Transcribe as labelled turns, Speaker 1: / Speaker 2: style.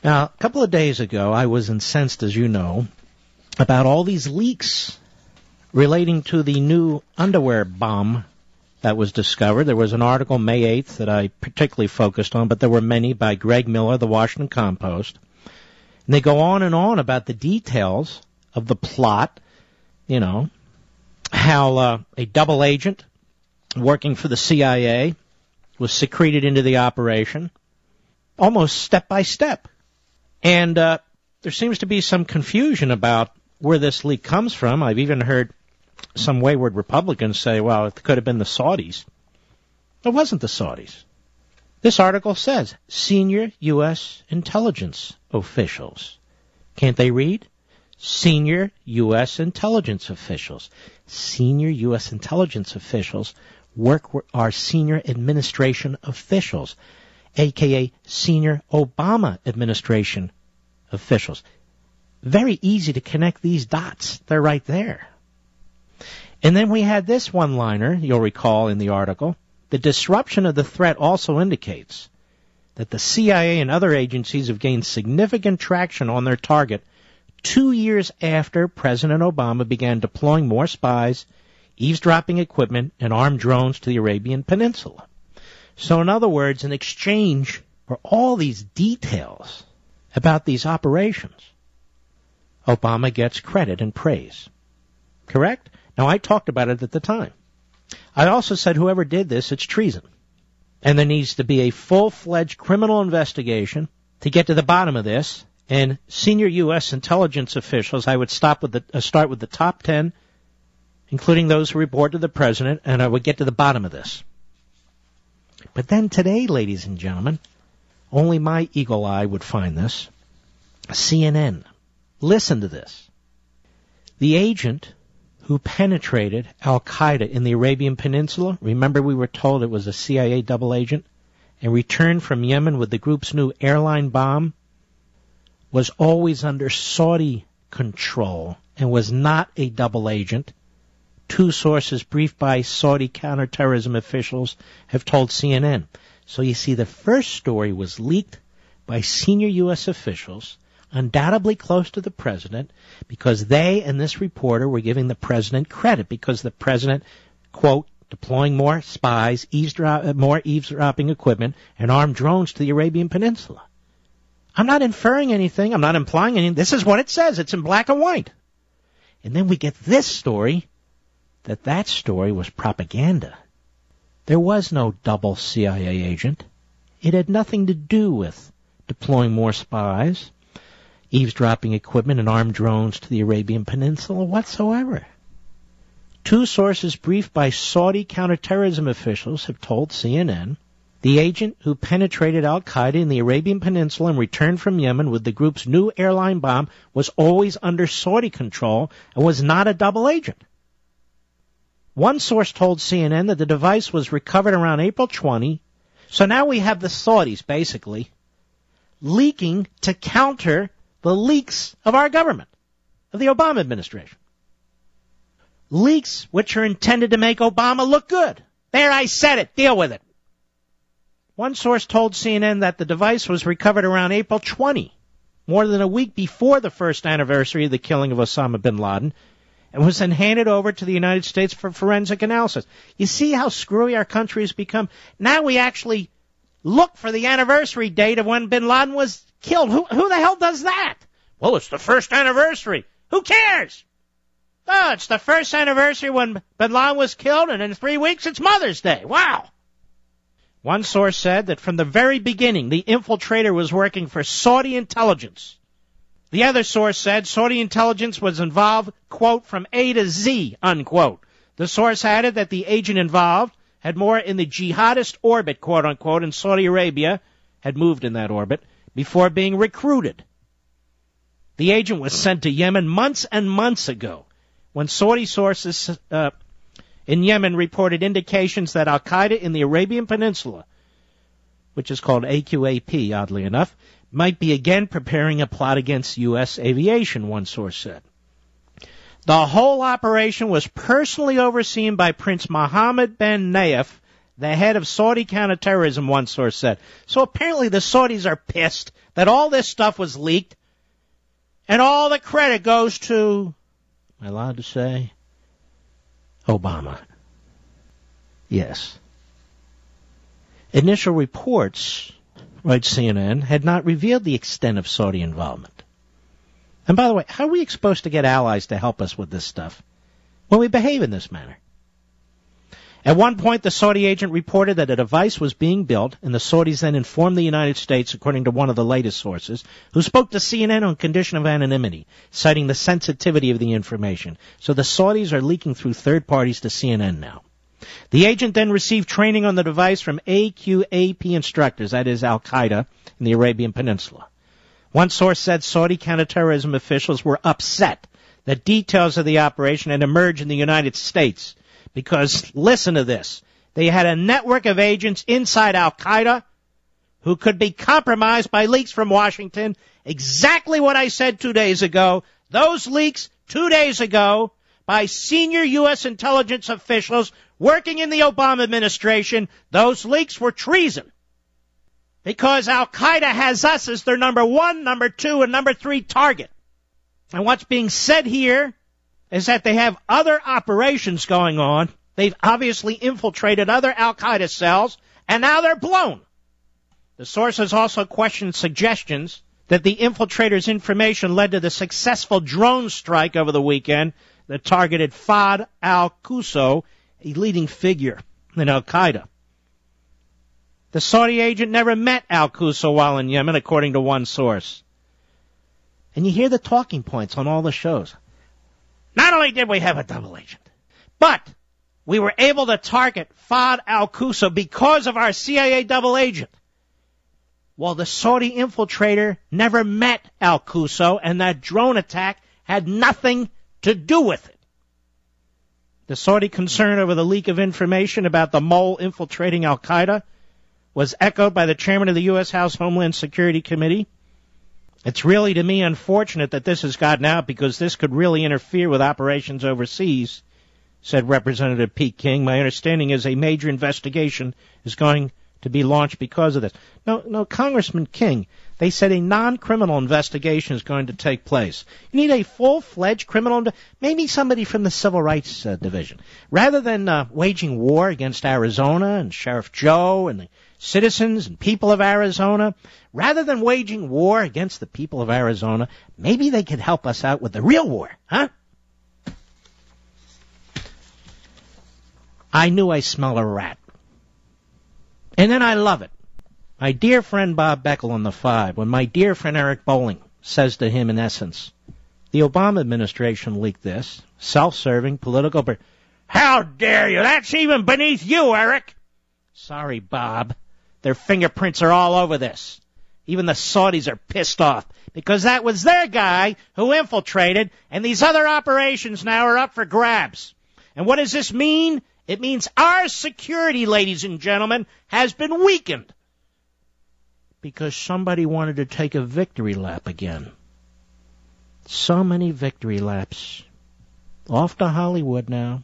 Speaker 1: Now, a couple of days ago, I was incensed, as you know, about all these leaks relating to the new underwear bomb that was discovered. There was an article May 8th that I particularly focused on, but there were many by Greg Miller, the Washington Compost. And they go on and on about the details of the plot, you know, how a double agent working for the CIA was secreted into the operation, almost step by step. And there seems to be some confusion about where this leak comes from. I've even heard some wayward Republicans say, well, it could have been the Saudis. It wasn't the Saudis. This article says, senior U.S. intelligence officials. Can't they read? Senior U.S. intelligence officials. Senior U.S. intelligence officials are senior administration officials, a.k.a. senior Obama administration officials. Very easy to connect these dots. They're right there. And then we had this one-liner, you'll recall in the article. The disruption of the threat also indicates that the CIA and other agencies have gained significant traction on their target 2 years after President Obama began deploying more spies, eavesdropping equipment, and armed drones to the Arabian Peninsula. So in other words, in exchange for all these details about these operations, Obama gets credit and praise. Correct? Now, I talked about it at the time. I also said whoever did this, it's treason. And there needs to be a full-fledged criminal investigation to get to the bottom of this. And senior U.S. intelligence officials, I would start with the top 10, including those who report to the president, and I would get to the bottom of this. But then today, ladies and gentlemen, only my eagle eye would find this. CNN. Listen to this. The agent who penetrated al-Qaeda in the Arabian Peninsula, remember we were told it was a CIA double agent, and returned from Yemen with the group's new airline bomb, was always under Saudi control and was not a double agent. Two sources briefed by Saudi counterterrorism officials have told CNN. So you see, the first story was leaked by senior U.S. officials, undoubtedly close to the president, because they and this reporter were giving the president credit because the president, quote, deploying more spies, more eavesdropping equipment, and armed drones to the Arabian Peninsula. I'm not inferring anything. I'm not implying anything. This is what it says. It's in black and white. And then we get this story, that story was propaganda. There was no double CIA agent. It had nothing to do with deploying more spies, eavesdropping equipment, and armed drones to the Arabian Peninsula whatsoever. Two sources briefed by Saudi counterterrorism officials have told CNN the agent who penetrated al-Qaeda in the Arabian Peninsula and returned from Yemen with the group's new airline bomb was always under Saudi control and was not a double agent. One source told CNN that the device was recovered around April 20. So now we have the Saudis, basically, leaking to counter the leaks of our government, of the Obama administration. Leaks which are intended to make Obama look good. There, I said it. Deal with it. One source told CNN that the device was recovered around April 20, more than a week before the first anniversary of the killing of Osama bin Laden, and was then handed over to the United States for forensic analysis. You see how screwy our country has become? Now we actually look for the anniversary date of when bin Laden was killed. Who the hell does that? Well, it's the first anniversary. Who cares? Oh, it's the first anniversary when bin Laden was killed, and in 3 weeks it's Mother's Day. Wow. One source said that from the very beginning, the infiltrator was working for Saudi intelligence. The other source said Saudi intelligence was involved, quote, from A to Z, unquote. The source added that the agent involved had more in the jihadist orbit, quote unquote, in Saudi Arabia, had moved in that orbit, before being recruited. The agent was sent to Yemen months and months ago, when Saudi sources in Yemen reported indications that al-Qaeda in the Arabian Peninsula, which is called AQAP, oddly enough, might be again preparing a plot against U.S. aviation, one source said. The whole operation was personally overseen by Prince Mohammed bin Nayef, the head of Saudi counterterrorism, one source said. So apparently the Saudis are pissed that all this stuff was leaked, and all the credit goes to, am I allowed to say, Obama. Yes. Initial reports, writes CNN, had not revealed the extent of Saudi involvement. And by the way, how are we supposed to get allies to help us with this stuff when we behave in this manner? At one point, the Saudi agent reported that a device was being built, and the Saudis then informed the United States, according to one of the latest sources, who spoke to CNN on condition of anonymity, citing the sensitivity of the information. So the Saudis are leaking through third parties to CNN now. The agent then received training on the device from AQAP instructors, that is Al-Qaeda, in the Arabian Peninsula. One source said Saudi counterterrorism officials were upset that details of the operation had emerged in the United States because, listen to this, they had a network of agents inside Al-Qaeda who could be compromised by leaks from Washington. Exactly what I said 2 days ago. Those leaks 2 days ago by senior U.S. intelligence officials working in the Obama administration, those leaks were treason. Because Al-Qaeda has us as their number 1, number 2, and number 3 target. And what's being said here is that they have other operations going on. They've obviously infiltrated other Al-Qaeda cells, and now they're blown. The sources also questioned suggestions that the infiltrators' information led to the successful drone strike over the weekend that targeted Fahd al-Quso, a leading figure in Al-Qaeda. The Saudi agent never met al-Quso while in Yemen, according to one source. And you hear the talking points on all the shows. Not only did we have a double agent, but we were able to target Fahd al-Quso because of our CIA double agent. Well, the Saudi infiltrator never met al-Quso, and that drone attack had nothing to do with it. The Saudi concern over the leak of information about the mole infiltrating Al-Qaeda was echoed by the chairman of the U.S. House Homeland Security Committee. It's really, to me, unfortunate that this has gotten out because this could really interfere with operations overseas, said Representative Pete King. My understanding is a major investigation is going to be launched because of this. No, Congressman King, they said a non-criminal investigation is going to take place. You need a full-fledged criminal, maybe somebody from the Civil Rights Division. Rather than waging war against Arizona and Sheriff Joe and the citizens and people of Arizona, rather than waging war against the people of Arizona, maybe they could help us out with the real war, huh? I knew I smelled a rat. And then I love it. My dear friend Bob Beckel on the 5, when my dear friend Eric Bolling says to him, in essence, the Obama administration leaked this, self-serving, political... How dare you? That's even beneath you, Eric. Sorry, Bob. Their fingerprints are all over this. Even the Saudis are pissed off because that was their guy who infiltrated, and these other operations now are up for grabs. And what does this mean? It means our security, ladies and gentlemen, has been weakened because somebody wanted to take a victory lap again. So many victory laps. Off to Hollywood now.